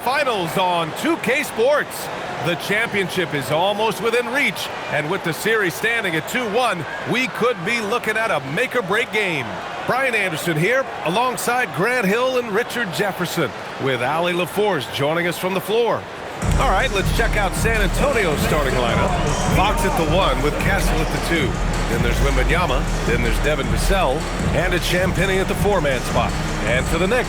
Finals on 2K Sports. The championship is almost within reach, and with the series standing at 2-1, we could be looking at a make-or-break game. Brian Anderson here, alongside Grant Hill and Richard Jefferson, with Allie LaForce joining us from the floor. All right, let's check out San Antonio's starting lineup. Fox at the 1 with Castle at the 2. Then there's Yembanyama, then there's Devin Vassell, and it's Champagnie at the 4-man spot. And for the Knicks,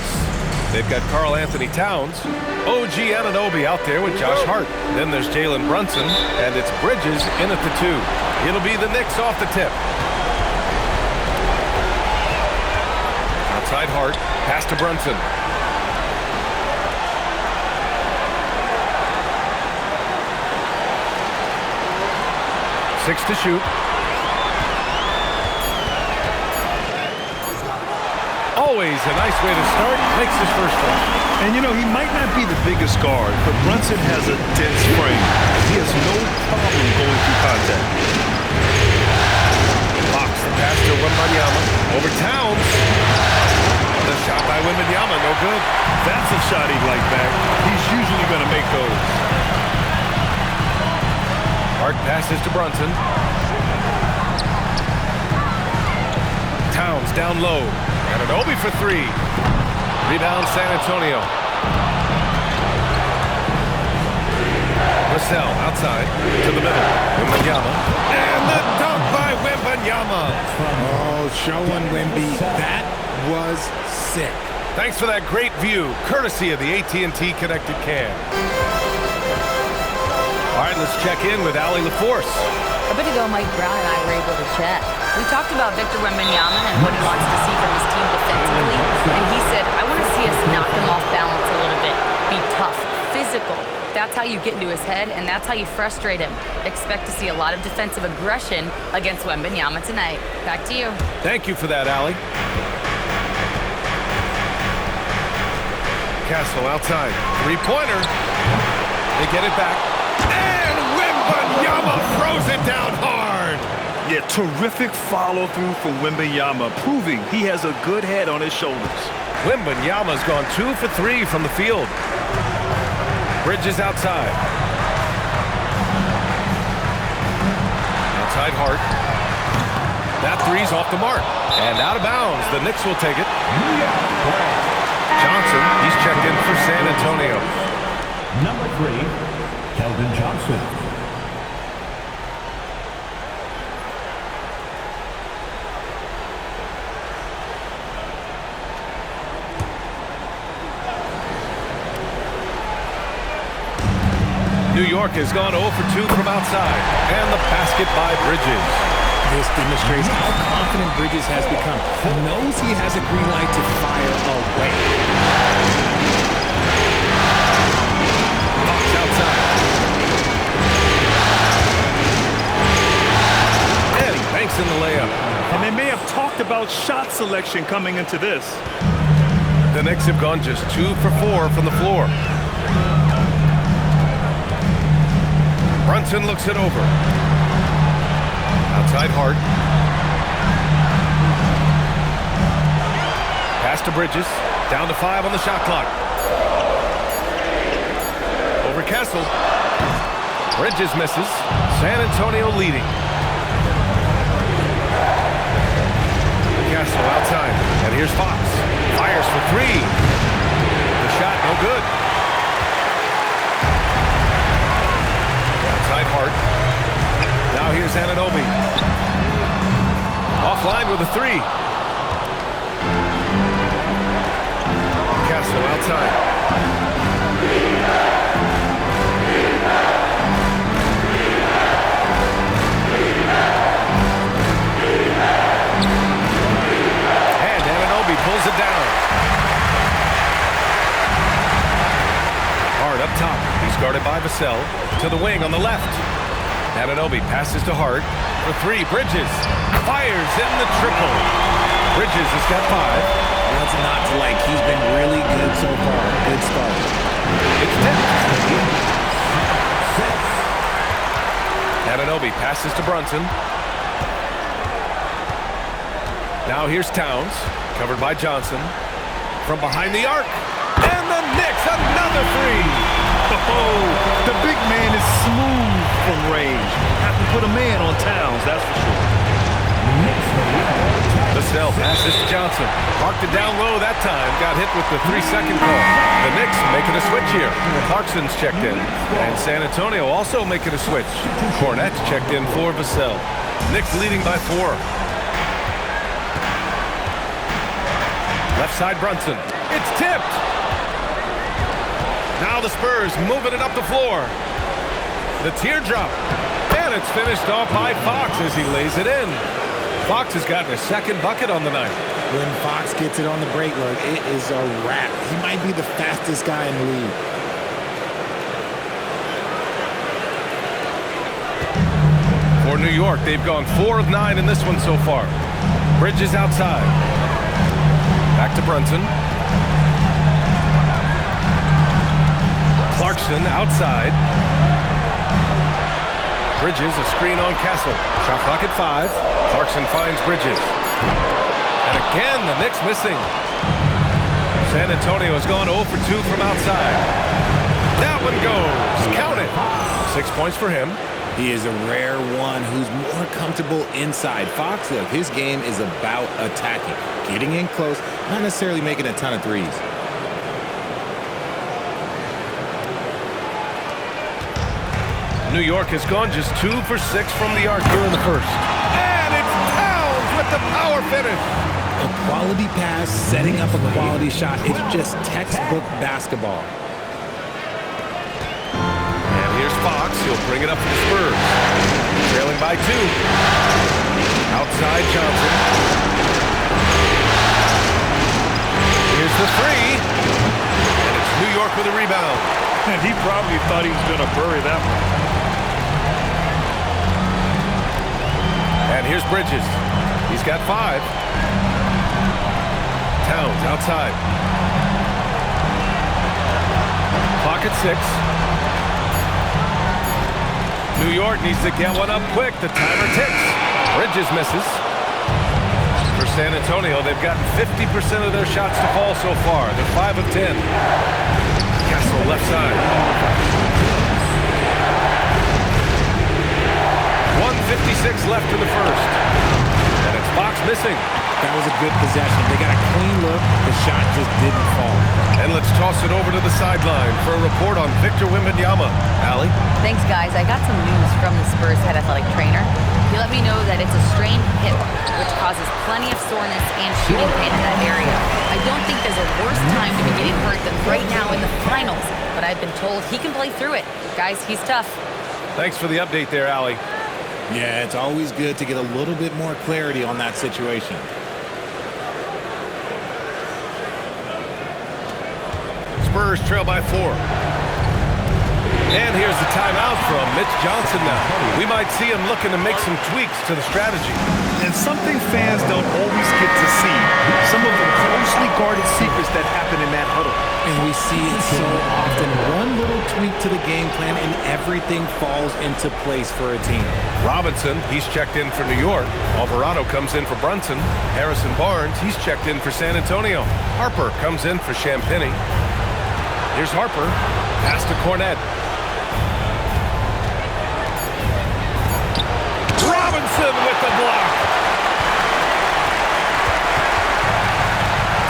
they've got Karl-Anthony Towns, OG Anunoby out there with Josh Hart. Then there's Jalen Brunson, and it's Bridges in at the 2. It'll be the Knicks off the tip. Outside Hart, pass to Brunson. Six to shoot. Always a nice way to start. Makes his first one. And you know, he might not be the biggest guard, but Brunson has a dense frame. He has no problem going through contact. Fox the pass to Yembanyama. Over Towns. The shot by Yembanyama, no good. That's a shot he'd like back. He's usually going to make those. Hart passes to Brunson. Towns down low. Anunoby for 3. Rebound San Antonio. Vassell outside to the middle. Yembanyama. And the dunk by Yembanyama. Oh, showing Wemby. That was sick. Thanks for that great view, courtesy of the AT&T Connected Cam. All right, let's check in with Allie LaForce. A bit ago, Mike Brown and I were able to chat. We talked about Victor Yembanyama and what he wants to see from his team defensively. And he said, I want to see us knock him off balance a little bit. Be tough, physical. That's how you get into his head, and that's how you frustrate him. Expect to see a lot of defensive aggression against Yembanyama tonight. Back to you. Thank you for that, Allie. Castle outside. Three-pointer. They get it back. And Yembanyama throws it down hard. Yeah, terrific follow-through from Wembanyama, proving he has a good head on his shoulders. Wembanyama's gone 2 for 3 from the field. Bridges outside. Outside Hart. That three's off the mark. And out of bounds. The Knicks will take it. Johnson, he's checked in for San Antonio. Number 3, Keldon Johnson. New York has gone 0 for 2 from outside. And the basket by Bridges. This demonstrates how confident Bridges has become. He knows he has a green light to fire away. Fox outside. And he banks in the layup. And they may have talked about shot selection coming into this. The Knicks have gone just 2 for 4 from the floor. Brunson looks it over. Outside Hart. Pass to Bridges. Down to 5 on the shot clock. Over Castle. Bridges misses. San Antonio leading. Castle outside. And here's Fox. Fires for 3. The shot no good. Outside Hart. Now here's Anunoby. Offline with a 3. Castle outside. And Anunoby pulls it down. Hart up top. He's guarded by Vassell. To the wing on the left. Anunoby passes to Hart for 3. Bridges fires in the triple. Bridges has got 5. What's not to like? He's been really good so far. Good start. It's 10. Anunoby passes to Brunson. Now here's Towns, covered by Johnson. From behind the arc. And the Knicks, another three. Oh, the big man is smooth from range. Have to put a man on Towns, that's for sure. Vassell passes to Johnson. Marked it down low that time. Got hit with the 3-second call. The Knicks making a switch here. Clarkson's checked in. And San Antonio also making a switch. Cornette's checked in for Vassell. Knicks leading by 4. Left side Brunson. It's tipped. Now the Spurs moving it up the floor. The teardrop. And it's finished off by Fox as he lays it in. Fox has gotten a second bucket on the night. When Fox gets it on the break, look, it is a wrap. He might be the fastest guy in the league. For New York, they've gone 4 of 9 in this one so far. Bridges outside. Back to Brunson. Clarkson outside. Bridges, a screen on Castle. Shot clock at 5. Clarkson finds Bridges. And again, the Knicks missing. San Antonio has gone 0 for 2 from outside. That one goes. Count it. 6 points for him. He is a rare one who's more comfortable inside. Fox, look, his game is about attacking. Getting in close, not necessarily making a ton of threes. New York has gone just 2 for 6 from the arc here in the first. And it's Towns with the power finish. A quality pass, setting up a quality shot. It's just textbook basketball. And here's Fox. He'll bring it up for the Spurs. Trailing by 2. Outside Johnson. Here's the 3. And it's New York with a rebound. And he probably thought he was going to bury that one. And here's Bridges. He's got 5. Towns outside. Clock at 6. New York needs to get one up quick. The timer ticks. Bridges misses. For San Antonio, they've gotten 50% of their shots to fall so far. They're 5 of 10. Castle left side. 1:56 left in the first. And it's Fox missing. That was a good possession. They got a clean look. The shot just didn't fall. And let's toss it over to the sideline for a report on Victor Yembanyama. Allie? Thanks, guys. I got some news from the Spurs head athletic trainer. He let me know that it's a strained hip, which causes plenty of soreness and shooting pain in that area. I don't think there's a worse time to be getting hurt than right now in the finals, but I've been told he can play through it. Guys, he's tough. Thanks for the update there, Allie. Yeah, it's always good to get a little bit more clarity on that situation. Spurs trail by 4. And here's the timeout from Mitch Johnson now. We might see him looking to make some tweaks to the strategy. And something fans don't always get to see. Some of the closely guarded secrets that happen in that huddle. And we see it so often. One little tweak to the game plan and everything falls into place for a team. Robinson, he's checked in for New York. Alvarado comes in for Brunson. Harrison Barnes, he's checked in for San Antonio. Harper comes in for Champagny. Here's Harper. Pass to Cornette. Robinson with the block.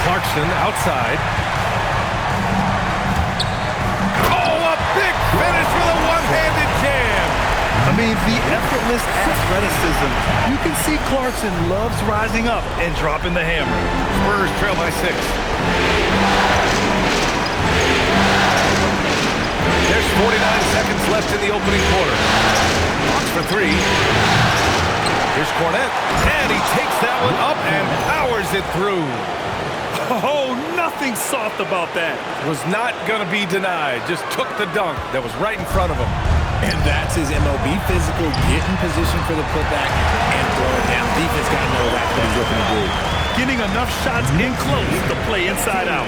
Clarkson outside. Oh, a big finish with a one-handed jam. I mean, the effortless athleticism. You can see Clarkson loves rising up and dropping the hammer. Spurs trail by 6. There's 49 seconds left in the opening quarter. Fox for 3. Here's Cornette. And he takes that one up and powers it through. Oh, nothing soft about that. Was not going to be denied. Just took the dunk that was right in front of him. And that's his MLB physical. Get in position for the putback and throw it down. Defense got to know that's what he's looking to do. Getting enough shots in close to play inside out.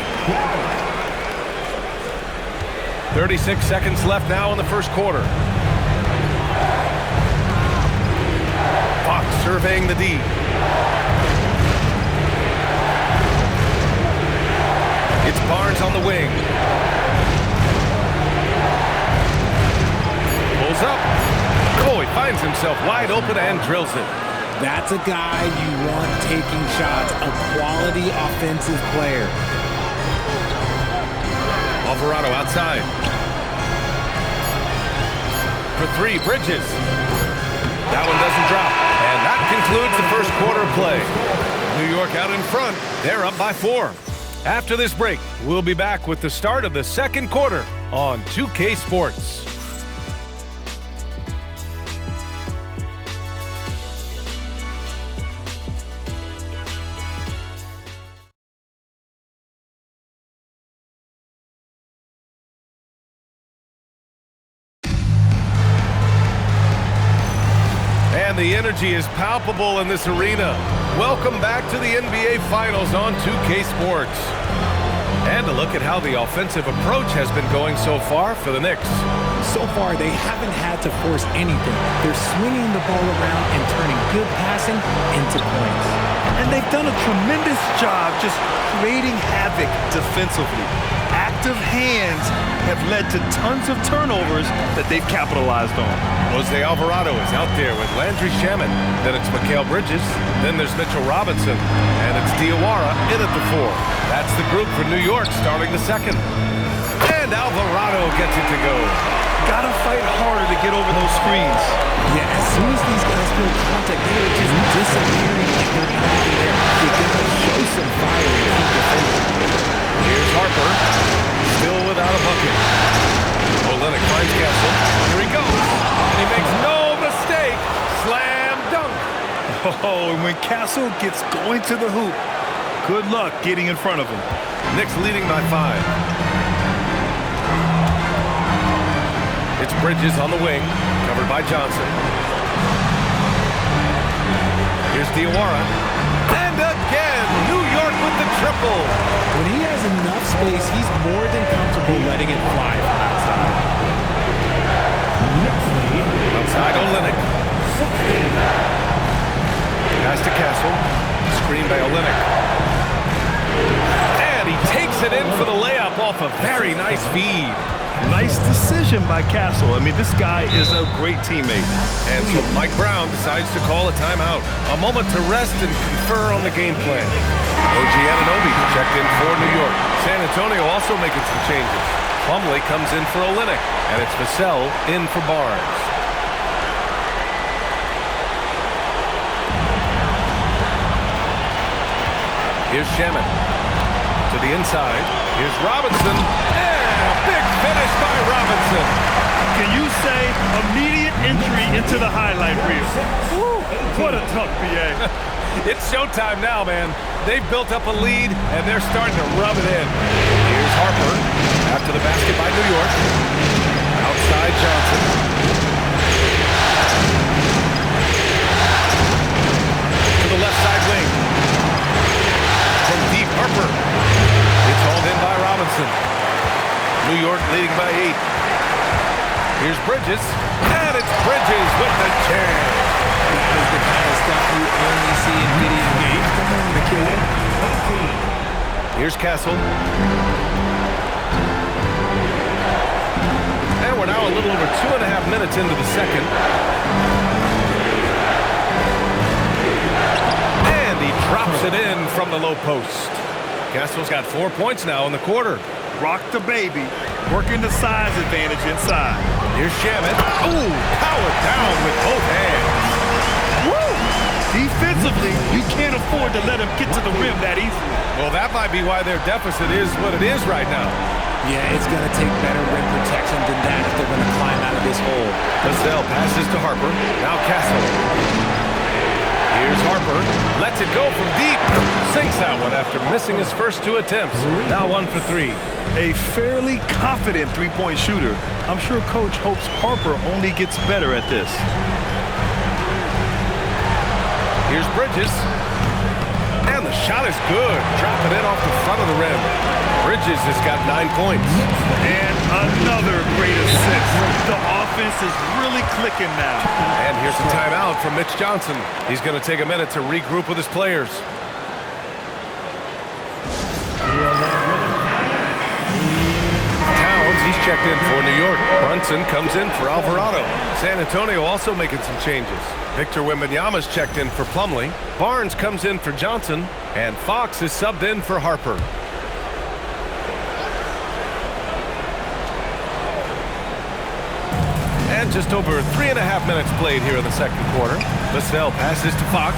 36 seconds left now in the first quarter. Fox surveying the D. It's Barnes on the wing. Pulls up. Oh, he finds himself wide open and drills it. That's a guy you want taking shots, a quality offensive player. Alvarado outside. For three, Bridges. That one doesn't drop. And that concludes the first quarter of play. New York out in front. They're up by 4. After this break, we'll be back with the start of the second quarter on 2K Sports. And the energy is palpable in this arena. Welcome back to the NBA Finals on 2K Sports. And a look at how the offensive approach has been going so far for the Knicks. So far, they haven't had to force anything. They're swinging the ball around and turning good passing into points. And they've done a tremendous job just creating havoc defensively. Active hands have led to tons of turnovers that they've capitalized on. Jose Alvarado is out there with Landry Shamet. Then it's Mikal Bridges. Then there's Mitchell Robinson. And it's Diawara in at the 4. That's the group for New York starting the second. And Alvarado gets it to go. Gotta fight harder to get over those screens. Yeah, as soon as these guys feel contact, they're just disappearing like they're not even there. You gotta show some fire and keep defending. Here's Harper, still without a bucket. Olynyk finds Castle. Here he goes. And he makes no mistake. Slam dunk. Oh, and when Castle gets going to the hoop, good luck getting in front of him. Knicks leading by 5. It's Bridges on the wing, covered by Johnson. Here's Diawara. And again, New York with the triple. When he has enough space, he's more than comfortable letting it fly from outside. Outside Olynyk. Pass to Castle. Screen by Olynyk. And he takes it in for the layup off a very nice feed. Nice decision by Castle. I mean, this guy is a great teammate. And so Mike Brown decides to call a timeout. A moment to rest and confer on the game plan. OG Anunoby checked in for New York. San Antonio also making some changes. Plumlee comes in for Olynyk. And it's Vassell in for Barnes. Here's Shamet. To the inside. Here's Robinson. Big finish by Robinson. Can you say immediate entry into the highlight reel? Woo, what a tough BA. It's showtime now, man. They've built up a lead, and they're starting to rub it in. Here's Harper. After the basket by New York. Outside Johnson. To the left side wing. From deep, Harper. It's hauled in by Robinson. New York leading by 8. Here's Bridges. And it's Bridges with the chair. That is the kind of stuff you only see in video games. Come on, the kid. Here's Castle. And we're now a little over 2.5 minutes into the second. And he drops it in from the low post. Castle's got 4 points now in the quarter. Rock the baby. Working the size advantage inside. Here's Shamet. Ooh, powered down with both hands. Woo! Defensively, you can't afford to let him get to the rim that easily. Well, that might be why their deficit is what it is right now. Yeah, it's going to take better rim protection than that if they're going to climb out of this hole. Vassell passes to Harper. Now Castle. Here's Harper. Lets it go from deep. Sinks that one after missing his first 2 attempts. Now 1 for 3. A fairly confident three-point shooter. I'm sure Coach hopes Harper only gets better at this. Here's Bridges. And the shot is good. Dropping it off the front of the rim. Bridges has got 9 points. And another great assist. The offense is really clicking now. And here's a timeout from Mitch Johnson. He's going to take a minute to regroup with his players. He's checked in for New York. Brunson comes in for Alvarado. San Antonio also making some changes. Victor Yembanyama's checked in for Plumlee. Barnes comes in for Johnson. And Fox is subbed in for Harper. And just over 3.5 minutes played here in the second quarter. Vassell passes to Fox.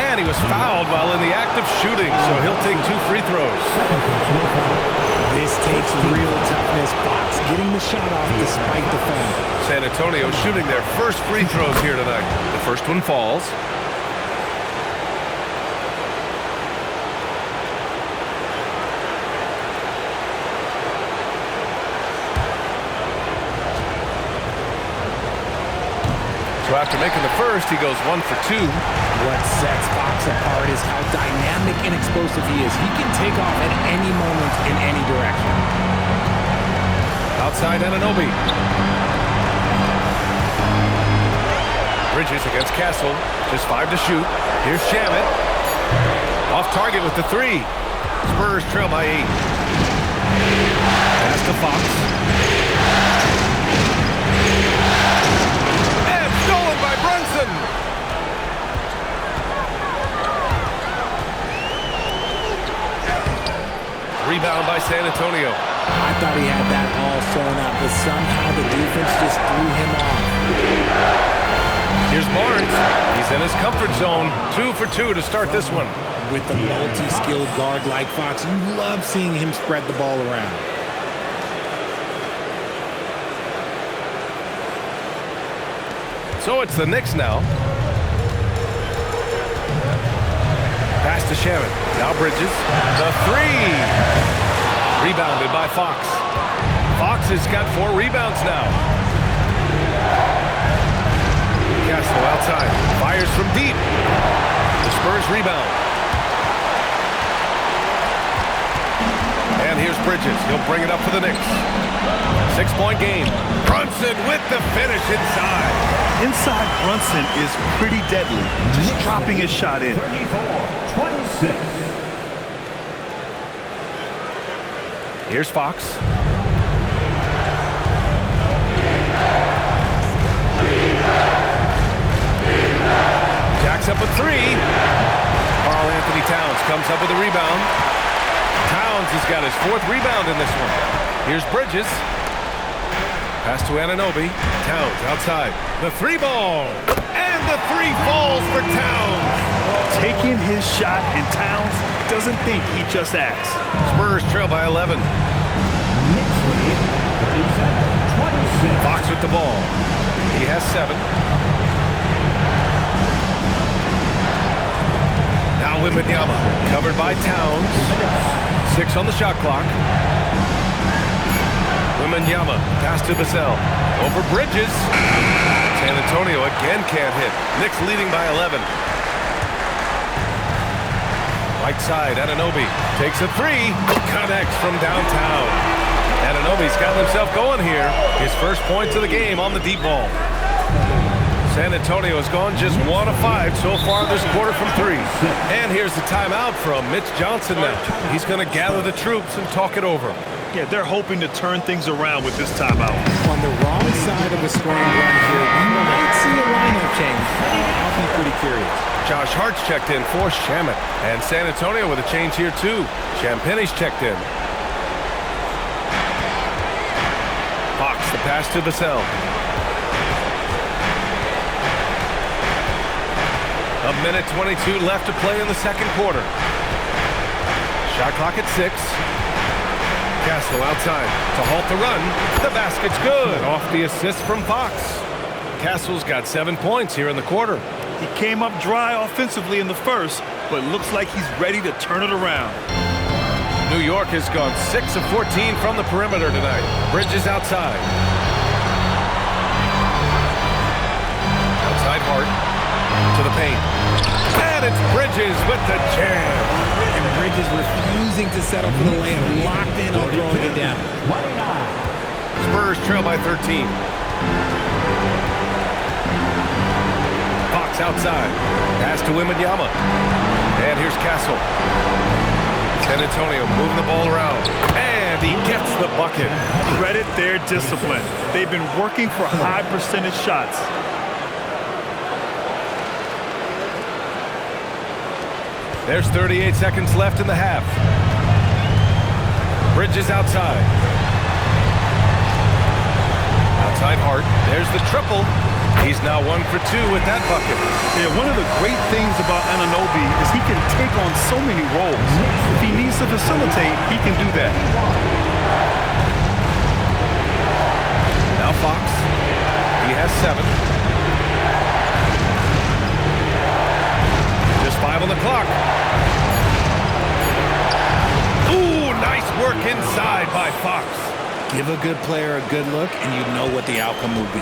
And he was fouled while in the act of shooting, so he'll take 2 free throws. This takes real toughness. Fox getting the shot off despite the foul. San Antonio shooting their first free throws here tonight. The first one falls. So after making the first, he goes 1 for 2. What sets Fox apart is how dynamic and explosive he is. He can take off at any moment in any direction. Outside Anunoby. Bridges against Castle. Just 5 to shoot. Here's Shamet. Off target with the 3. Spurs trail by 8. Pass to Fox. Brunson. Rebound by San Antonio. I thought he had that all sewn up, but somehow the defense just threw him off. Here's Barnes. He's in his comfort zone. 2 for 2 to start this one. With a multi-skilled guard like Fox, you love seeing him spread the ball around. So it's the Knicks now. Pass to Shamet. Now Bridges. The 3. Rebounded by Fox. Fox has got 4 rebounds now. Castle outside. Fires from deep. The Spurs rebound. And here's Bridges. He'll bring it up for the Knicks. 6-point game. Brunson with the finish inside. Inside Brunson is pretty deadly. Just dropping his shot in. 34-26. Here's Fox. Jacks up a 3. Karl-Anthony Towns comes up with a rebound. Towns has got his 4th rebound in this one. Here's Bridges. Pass to Anunoby. Towns outside. The 3 ball. And the 3 falls for Towns. Taking his shot, and Towns doesn't think, he just acts. Spurs trail by 11. Knicks lead 37-26. Fox with the ball. He has 7. Now Yembanyama. Covered by Towns. 6 on the shot clock. Yembanyama, pass to Vassell. Over Bridges. San Antonio again can't hit. Knicks leading by 11. Right side, Anunoby takes a 3. Connects from downtown. Anunoby's got himself going here. His first points of the game on the deep ball. San Antonio has gone just 1 of 5 so far this quarter from 3. And here's the timeout from Mitch Johnson now. He's going to gather the troops and talk it over. Yeah, they're hoping to turn things around with this timeout. On the wrong side of a scoring run here, we might see a lineup change. I'll be pretty curious. Josh Hart's checked in for Shamet. And San Antonio with a change here too. Champagne's checked in. Fox, the pass to Vassell. A minute 22 left to play in the second quarter. Shot clock at 6. Castle outside to halt the run. The basket's good. Off the assist from Fox. Castle's got 7 points here in the quarter. He came up dry offensively in the first, but looks like he's ready to turn it around. New York has gone 6 of 14 from the perimeter tonight. Bridges outside. Outside Hart to the paint. And it's Bridges with the jam. And Bridges refusing to settle for the layup. Locked in on throwing it down. Spurs trail by 13. Fox outside. Pass to Yembanyama. And here's Castle. San Antonio moving the ball around. And he gets the bucket. Credit their discipline. They've been working for high percentage shots. There's 38 seconds left in the half. Bridges outside. Outside Hart. There's the triple. He's now 1 for 2 with that bucket. Yeah, one of the great things about Anunoby is he can take on so many roles. If he needs to facilitate, he can do that. Now Fox. He has 7. Just 5 on the clock. Ooh, nice work inside by Fox. Give a good player a good look, and you know what the outcome will be.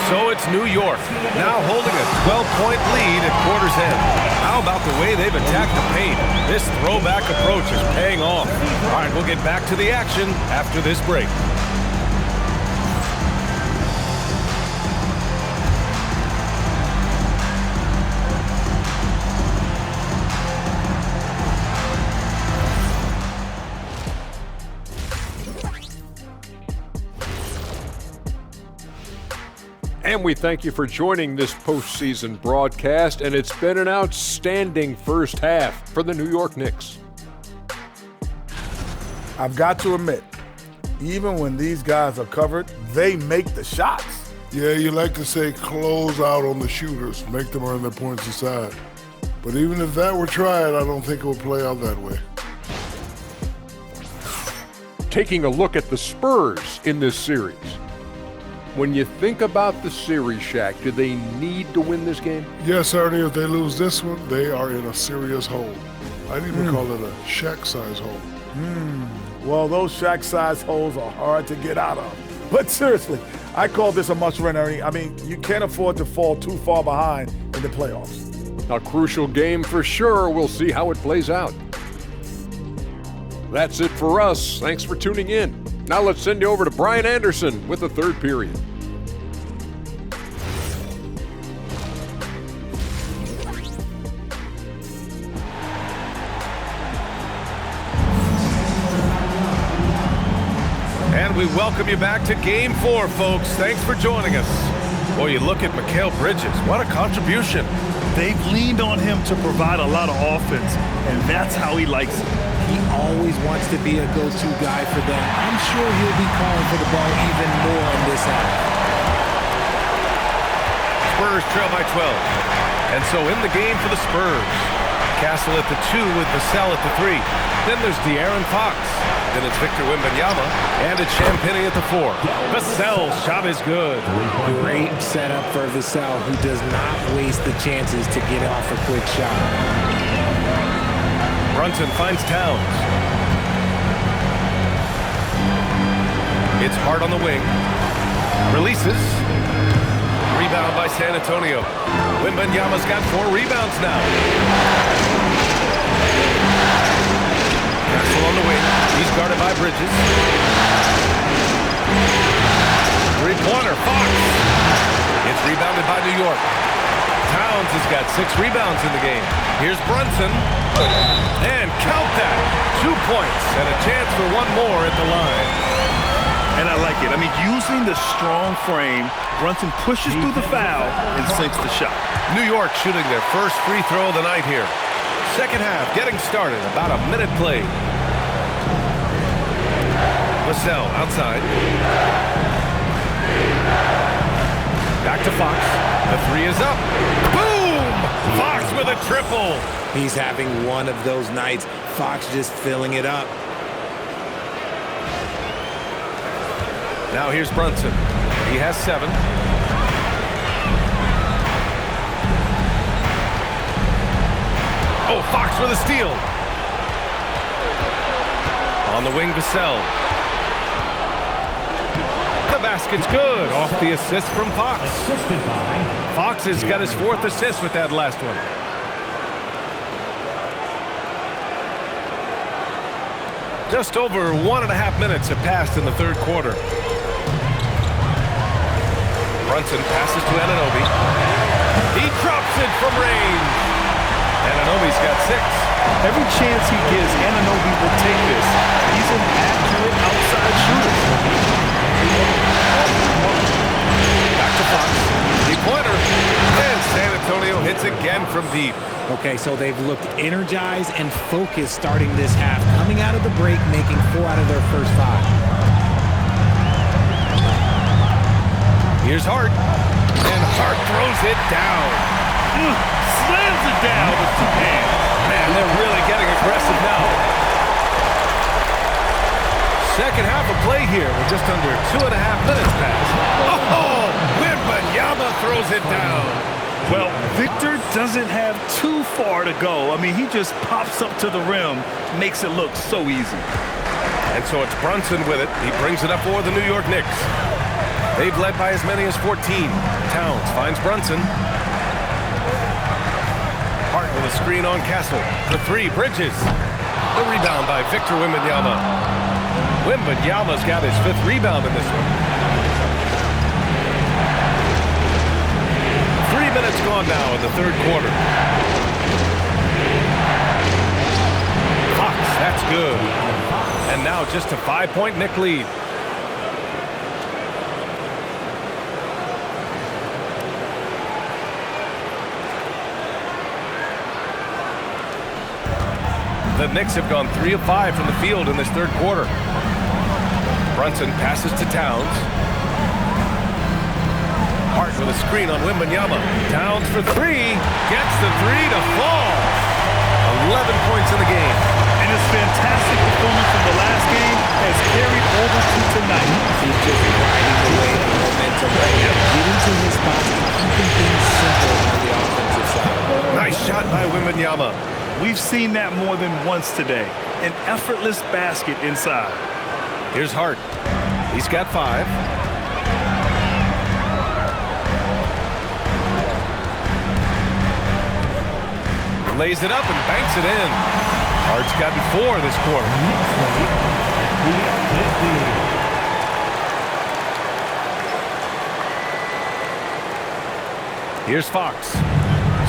So it's New York, now holding a 12-point lead at quarter's end. How about the way they've attacked the paint? This throwback approach is paying off. All right, we'll get back to the action after this break. And we thank you for joining this postseason broadcast, and it's been an outstanding first half for the New York Knicks. I've got to admit, even when these guys are covered, they make the shots. Yeah, you like to say close out on the shooters, make them earn their points aside. But even if that were tried, I don't think it would play out that way. Taking a look at the Spurs in this series. When you think about the series, Shaq, do they need to win this game? Yes, Ernie, if they lose this one, they are in a serious hole. I'd even call it a Shaq-size hole. Well, those Shaq-size holes are hard to get out of. But seriously, I call this a must-win, Ernie. I mean, you can't afford to fall too far behind in the playoffs. A crucial game for sure. We'll see how it plays out. That's it for us. Thanks for tuning in. Now let's send you over to Brian Anderson with the third period. And we welcome you back to Game 4, folks. Thanks for joining us. Boy, you look at Mikal Bridges. What a contribution. They've leaned on him to provide a lot of offense, and that's how he likes it. He always wants to be a go-to guy for them. I'm sure he'll be calling for the ball even more in this half. Spurs trail by 12. And so in the game for the Spurs. Castle at the 2 with Vassell at the 3. Then there's De'Aaron Fox. Then it's Victor Yembanyama. And it's Champagnie at the 4. Vassell's shot is good. Great setup for Vassell, who does not waste the chances to get off a quick shot. Brunson finds Towns. It's Hart on the wing. Releases. Rebound by San Antonio. Wembanyama's got 4 rebounds now. Castle on the wing. He's guarded by Bridges. Three-pointer. Fox. It's rebounded by New York. Towns has got 6 rebounds in the game. Here's Brunson. And count that. 2 points and a chance for 1 more at the line. And I like it. I mean, using the strong frame, Brunson pushes through the foul and sinks the shot. New York shooting their first free throw of the night here. Second half getting started. About a minute played. Vassell outside. Back to Fox. The 3 is up. Boom! Fox with a triple. He's having one of those nights. Fox just filling it up. Now here's Brunson. He has 7. Oh, Fox with a steal. On the wing, Vassell. The basket's good. Off the assist from Fox. Assisted by Fox has got his 4th assist with that last one. Just over 1.5 minutes have passed in the third quarter. Brunson passes to Anunoby. He drops it from range. Anunoby's got 6. Every chance he gives, Anunoby will take this. He's an accurate outside shooter. Back to Fox. Three-pointer. And San Antonio hits again from deep. Okay, so they've looked energized and focused starting this half, coming out of the break, making 4 out of their first 5. Here's Hart. And Hart throws it down. Slams it down with 2 hands. Man, they're really getting aggressive now. Second half of play here with just under 2.5 minutes passed. Oh, Wembanyama throws it down. Well, Victor doesn't have too far to go. I mean, he just pops up to the rim, makes it look so easy. And so it's Brunson with it. He brings it up for the New York Knicks. They've led by as many as 14. Towns finds Brunson. Hart with a screen on Castle. The 3, Bridges. The rebound by Victor Yembanyama. Wembanyama's got his 5th rebound in this one. 3 minutes gone now in the 3rd quarter. Fox, that's good. And now just a 5-point Knick lead. The Knicks have gone 3 of 5 from the field in this 3rd quarter. Brunson passes to Towns. Hart with a screen on Wembanyama. Towns for 3. Gets the 3 to fall. 11 points in the game. And his fantastic performance from the last game has carried over to tonight. He's just riding the wave of momentum right now, getting to his spots and keeping things simple on the offensive side. Nice shot by Wembanyama. We've seen that more than once today. An effortless basket inside. Here's Hart. He's got 5. Lays it up and banks it in. Hart's gotten 4 this quarter. Here's Fox.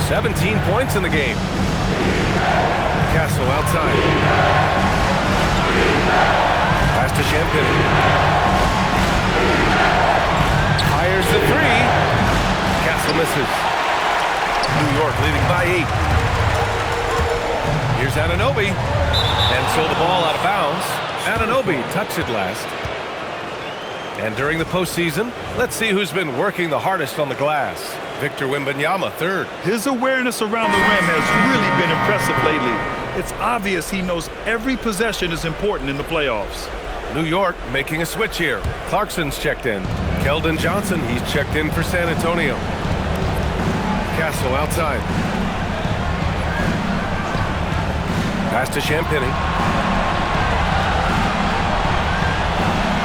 17 points in the game. Castle outside. Pass to Champagne. Fires the 3. Castle misses. New York leading by 8. Here's Anunoby. And so the ball out of bounds. Anunoby touched it last. And during the postseason, let's see who's been working the hardest on the glass. Victor Yembanyama, 3rd. His awareness around the rim has really been impressive lately. It's obvious he knows every possession is important in the playoffs. New York making a switch here. Clarkson's checked in. Keldon Johnson, he's checked in for San Antonio. Castle outside. Pass to Champagne.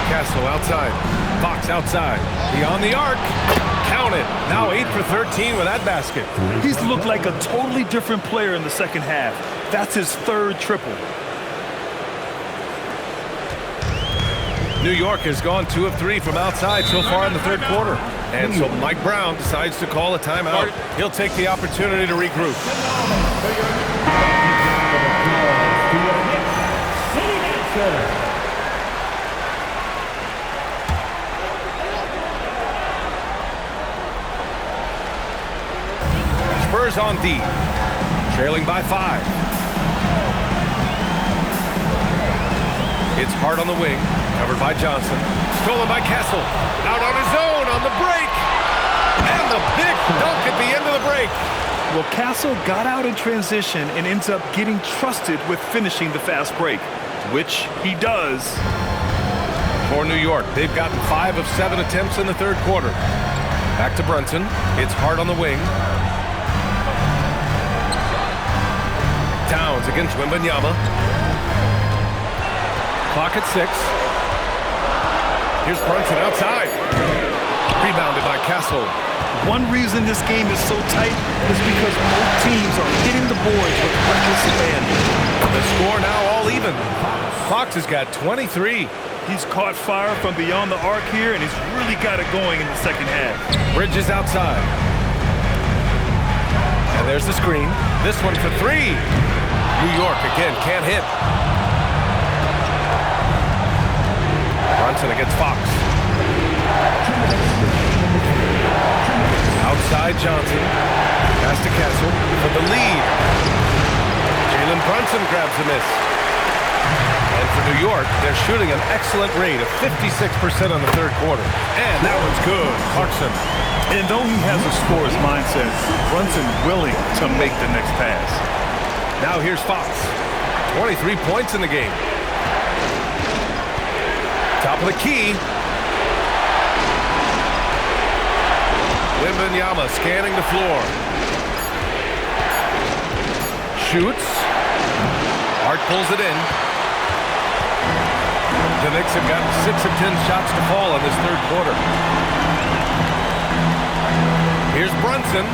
Castle outside. Fox outside. Beyond the arc. Count it. Now 8 for 13 with that basket. He's looked like a totally different player in the second half. That's his 3rd triple. New York has gone 2 of 3 from outside so far in the 3rd quarter. And so Mike Brown decides to call a timeout. He'll take the opportunity to regroup. Spurs on D, trailing by 5. It's Hart on the wing, covered by Johnson. Stolen by Castle. Out on his own on the break. And the big dunk at the end of the break. Well, Castle got out in transition and ends up getting trusted with finishing the fast break, which he does. For New York, they've gotten 5 of 7 attempts in the 3rd quarter. Back to Brunson. It's Hart on the wing. Towns against Wembanyama. Clock at 6. Here's Brunson outside. Rebounded by Castle. One reason this game is so tight is because both teams are hitting the boards with reckless abandon. The score now all even. Fox has got 23. He's caught fire from beyond the arc here, and he's really got it going in the second half. Bridges outside. And there's the screen. This one for three. New York again can't hit. Brunson against Fox. Outside Johnson. Pass to Castle for the lead. Jalen Brunson grabs the miss. And for New York, they're shooting an excellent rate of 56% in the third quarter. And that one's good. Clarkson. And though he has a scorer's mindset, Brunson willing to make the next pass. Now here's Fox. 23 points in the game. Top of the key. Yembanyama scanning the floor. Shoots. Hart pulls it in. The Knicks have gotten 6 of 10 shots to fall in this third quarter. Here's Brunson.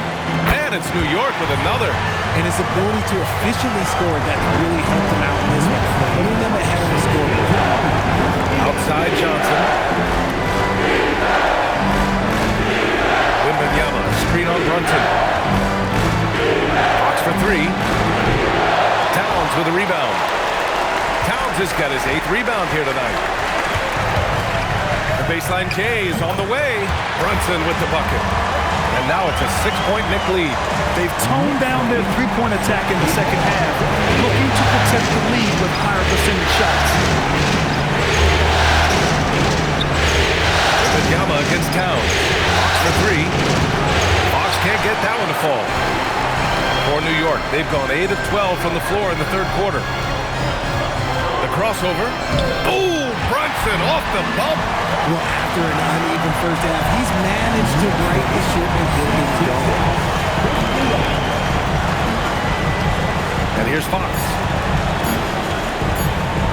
And it's New York with another. And his ability to efficiently score that really helped him out in this one, putting them ahead of the scoreboard. Outside Johnson. Yembanyama, screen on Brunson. Fox for three. Towns with a rebound. Towns has got his 8th rebound here tonight. The baseline J is on the way. Brunson with the bucket. And now it's a 6-point Knick lead. They've toned down their three-point attack in the second half, looking to protect the lead with higher percentage shots. Yembanyama against Towns. Fox for three. Fox can't get that one to fall. For New York, they've gone 8 of 12 from the floor in the third quarter. The crossover. Oh, Brunson off the bump. Well, after an uneven first half, he's managed to right the ship and get things going. And here's Fox.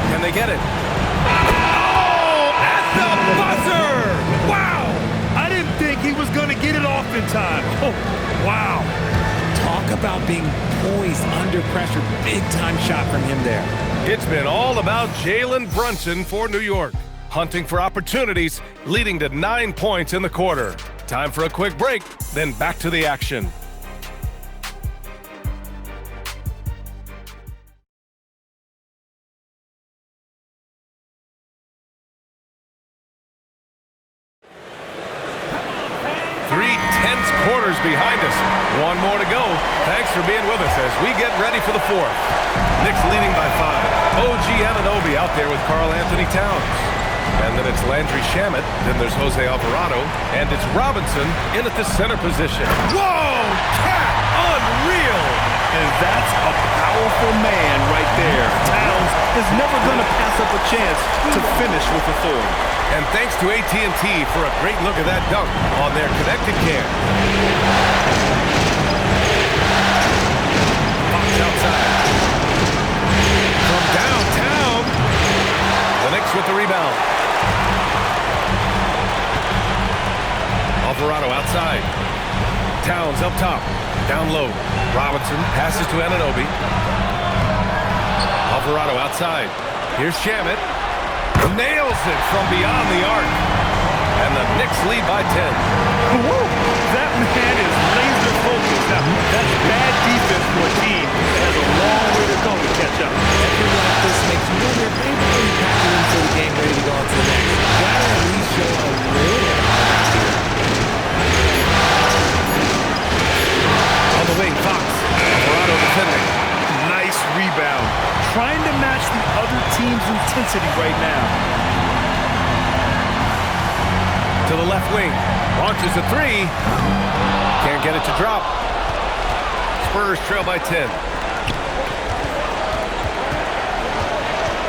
Can they get it? Oh, at the buzzer! Wow! I didn't think he was going to get it off in time. Oh, wow. Talk about being poised under pressure. Big-time shot from him there. It's been all about Jalen Brunson for New York. Hunting for opportunities, leading to 9 points in the quarter. Time for a quick break, then back to the action. Quarters behind us. One more to go. Thanks for being with us as we get ready for the fourth. Knicks leading by 5. OG Anunoby out there with Karl-Anthony Towns. And then it's Landry Shamet. Then there's Jose Alvarado. And it's Robinson in at the center position. Whoa! Cat! Unreal! And that's a powerful man right there. Towns is never going to pass up a chance to finish with a forward. And thanks to AT&T for a great look at that dunk on their connected cam. Fox outside. From downtown. The Knicks with the rebound. Alvarado outside. Towns up top. Down low. Robinson passes to Anunoby. Alvarado outside. Here's Shamet. Nails it from beyond the arc. And the Knicks lead by 10. Woo! That man is laser focused. Now, that's bad defense for a team that has a long way to go to catch up. Everything like this makes you know they're really packing in for the game, ready to go on to the next. Gotta at least show a little here. On the wing, Fox. Alvarado defending. Nice rebound. Trying to match the other team's intensity right now. To the left wing. Launches a three. Can't get it to drop. Spurs trail by 10.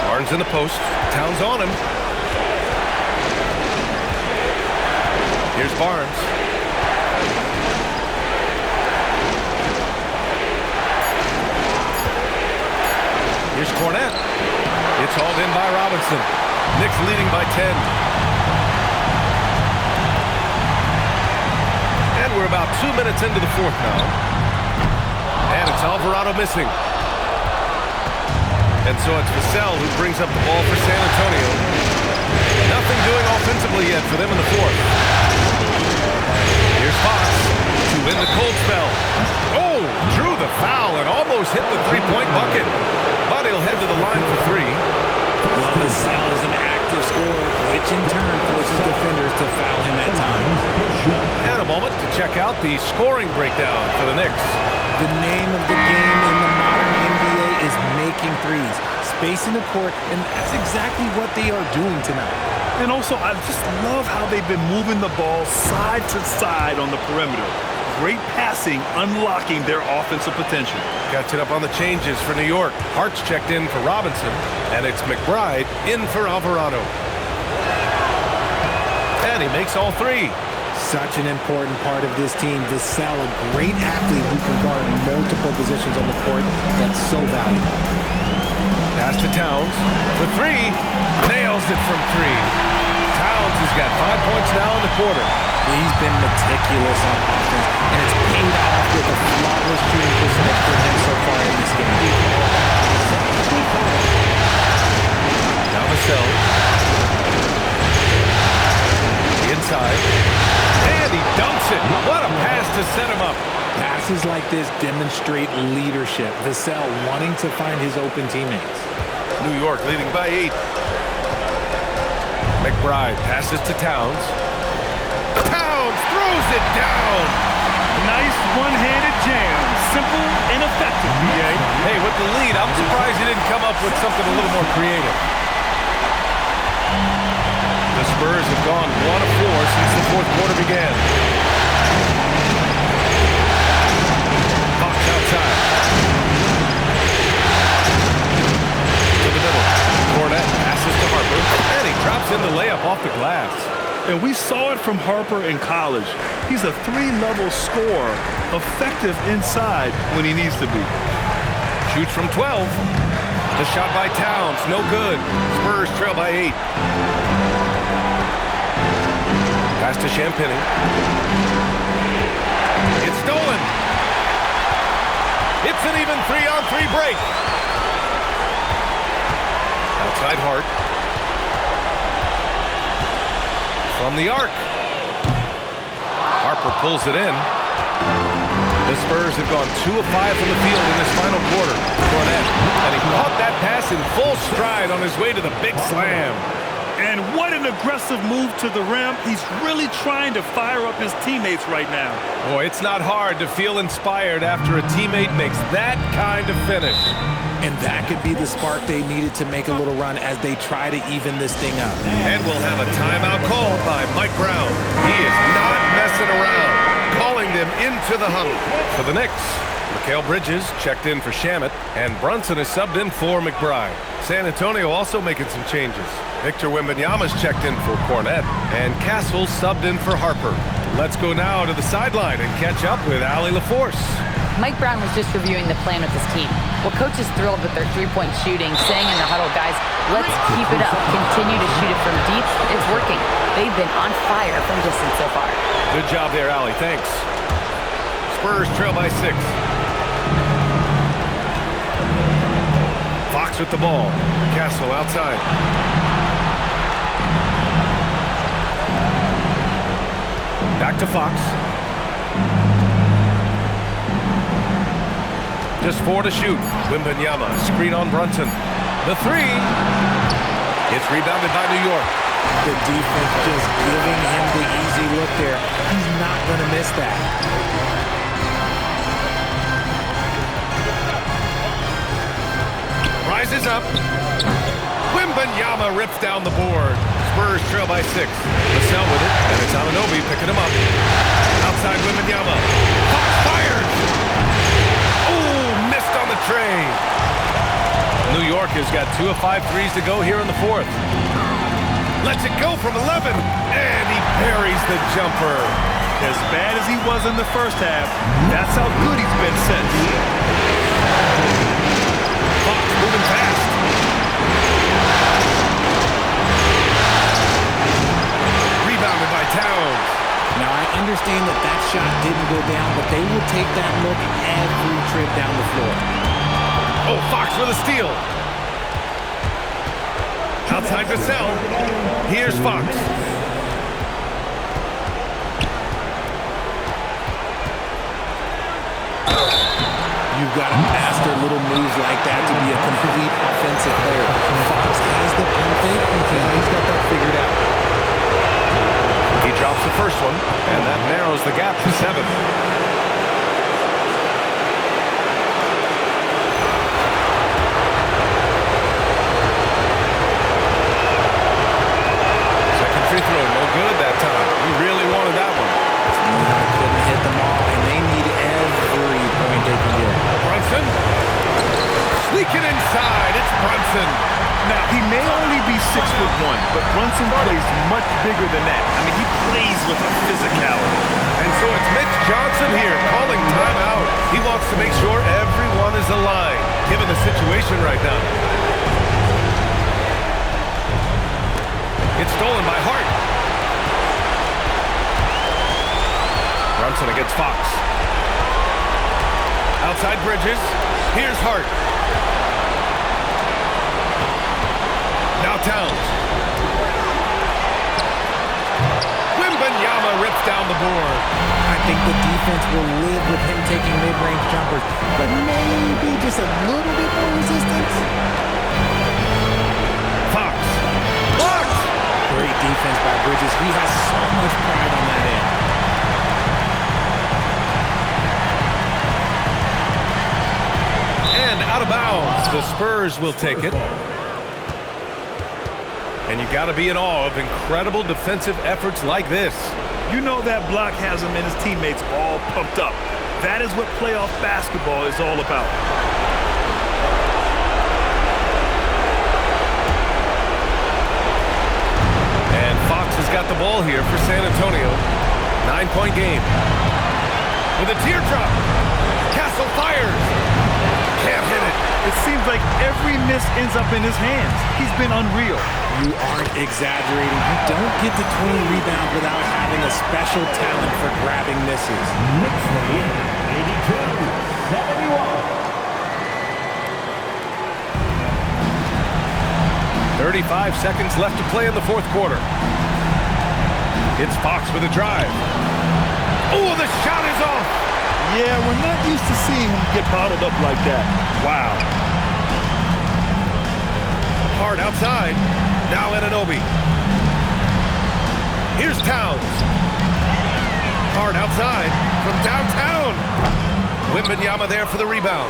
Barnes in the post. Towns on him. Here's Barnes. Here's Cornette. It's hauled in by Robinson. Knicks leading by 10. And we're about 2 minutes into the fourth now. And it's Alvarado missing. And so it's Vassell who brings up the ball for San Antonio. Nothing doing offensively yet for them in the fourth. Here's Fox to win the cold spell. Oh, drew the foul and almost hit the three-point bucket. But he'll head to the line for three. Well, Vassell is an active scorer, which in turn forces defenders to foul him at times. And a moment to check out the scoring breakdown for the Knicks. The name of the game in the modern NBA is making threes, spacing the court, and that's exactly what they are doing tonight. And also, I just love how they've been moving the ball side to side on the perimeter. Great passing, unlocking their offensive potential. Catching up on the changes for New York. Hart's checked in for Robinson, and it's McBride in for Alvarado. And he makes all three. Such an important part of this team. Vassell, a great athlete who can guard multiple positions on the court. That's so valuable. Pass to Towns for three. Nails it from three. Towns has got 5 points now in the quarter. He's been meticulous on offense, and it's paid off with a flawless shooting percentage for him so far in this game. Now Vassell. Inside. And he dunks it. What a pass to set him up. Passes like this demonstrate leadership. Vassell wanting to find his open teammates. New York leading by 8. McBride passes to Towns. Towns throws it down. Nice one-handed jam. Simple and effective, BA. Hey, with the lead, I'm surprised he didn't come up with something a little more creative. The Spurs have gone 1 of 4 since the fourth quarter began. Fox outside. To the middle. Cornette passes to Harper, and he drops in the layup off the glass. And we saw it from Harper in college. He's a 3-level scorer, effective inside when he needs to be. Shoots from 12. The shot by Towns, no good. Spurs trail by 8. Pass to Champagny. It's stolen. It's an even 3-on-3 break. Outside Hart. From the arc. Harper pulls it in. The Spurs have gone 2 of 5 from the field in this final quarter. Cornette, and he caught that pass in full stride on his way to the big slam. And what an aggressive move to the rim. He's really trying to fire up his teammates right now. Boy, it's not hard to feel inspired after a teammate makes that kind of finish. And that could be the spark they needed to make a little run as they try to even this thing up. And we'll have a timeout called by Mike Brown. He is not messing around, calling them into the huddle. For the Knicks, Mikal Bridges checked in for Shamet, and Brunson is subbed in for McBride. San Antonio also making some changes. Victor Yembanyama's checked in for Cornette, and Castle's subbed in for Harper. Let's go now to the sideline and catch up with Allie LaForce. Mike Brown was just reviewing the plan of his team. Well, coach is thrilled with their three-point shooting, saying in the huddle, guys, let's keep it up. Continue to shoot it from deep. It's working. They've been on fire from distance so far. Good job there, Allie. Thanks. Spurs trail by 6. Fox with the ball. Castle outside. Back to Fox. Just 4 to shoot. Wembanyama, screen on Brunson. The 3. It's rebounded by New York. The defense just giving him the easy look there. He's not going to miss that. Rises up. Wembanyama rips down the board. Spurs trail by 6. Vassell with it, and it's Anunoby picking him up. Outside Wembanyama. Fox fires. Oh, missed on the tray. New York has got 2 of 5 threes to go here in the fourth. Lets it go from 11, and he buries the jumper. As bad as he was in the first half, that's how good he's been since. Fox moving fast. Rebounded by Towns. Now, I understand that that shot didn't go down, but they will take that look every trip down the floor. Oh, Fox with a steal. Outside Vassell. Here's Fox. You've got to master little moves like that to be a complete offensive player. Fox has the pump fake. He's got that figured out. He drops the first one, and that narrows the gap to 7. Second free throw, no good that time. He really wanted that one. Couldn't hit them all, and they need every point they can get. Brunson. Sneaking inside. It's Brunson. Now, he may only be 6'1", but Brunson plays much bigger than that. I mean, he plays with a physicality. And so it's Mitch Johnson here calling timeout. He wants to make sure everyone is aligned, given the situation right now. It's stolen by Hart. Brunson against Fox. Outside Bridges. Here's Hart. Now Towns. Yembanyama rips down the board. I think the defense will live with him taking mid-range jumpers, but maybe just a little bit more resistance. Fox. Blocked. Great defense by Bridges. He has so much pride on that end. And out of bounds. The Spurs will take it. And you got to be in awe of incredible defensive efforts like this. You know that block has him and his teammates all pumped up. That is what playoff basketball is all about. And Fox has got the ball here for San Antonio. 9-point game. With a teardrop. Castle fires. Can't hit it. It seems like every miss ends up in his hands. He's been unreal. You aren't exaggerating. You don't get to 20 rebounds without having a special talent for grabbing misses. Knicks lead 82-71. 35 seconds left to play in the fourth quarter. It's Fox with a drive. Oh, the shot is off. Yeah, we're not used to seeing him get bottled up like that. Wow. Hard outside. Now Anunoby. Here's Towns. Hard outside from downtown. Yembanyama there for the rebound.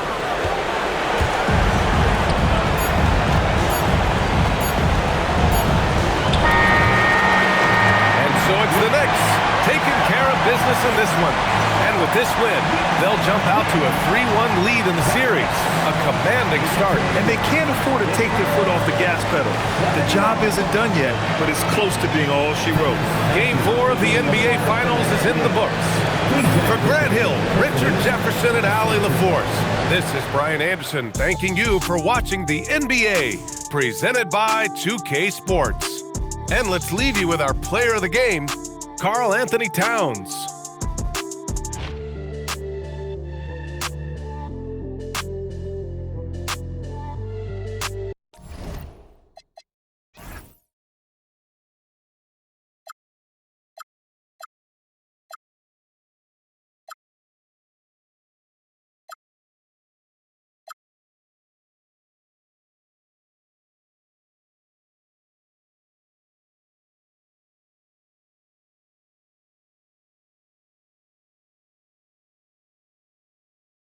And so it's the Knicks taking care of business in this one. And with this win, they'll jump out to a 3-1 lead in the series. A commanding start. And they can't afford to take their foot off the gas pedal. The job isn't done yet, but it's close to being all she wrote. Game 4 of the NBA Finals is in the books. For Grant Hill, Richard Jefferson, and Allie LaForce, this is Brian Anderson thanking you for watching the NBA, presented by 2K Sports. And let's leave you with our player of the game, Karl-Anthony Towns.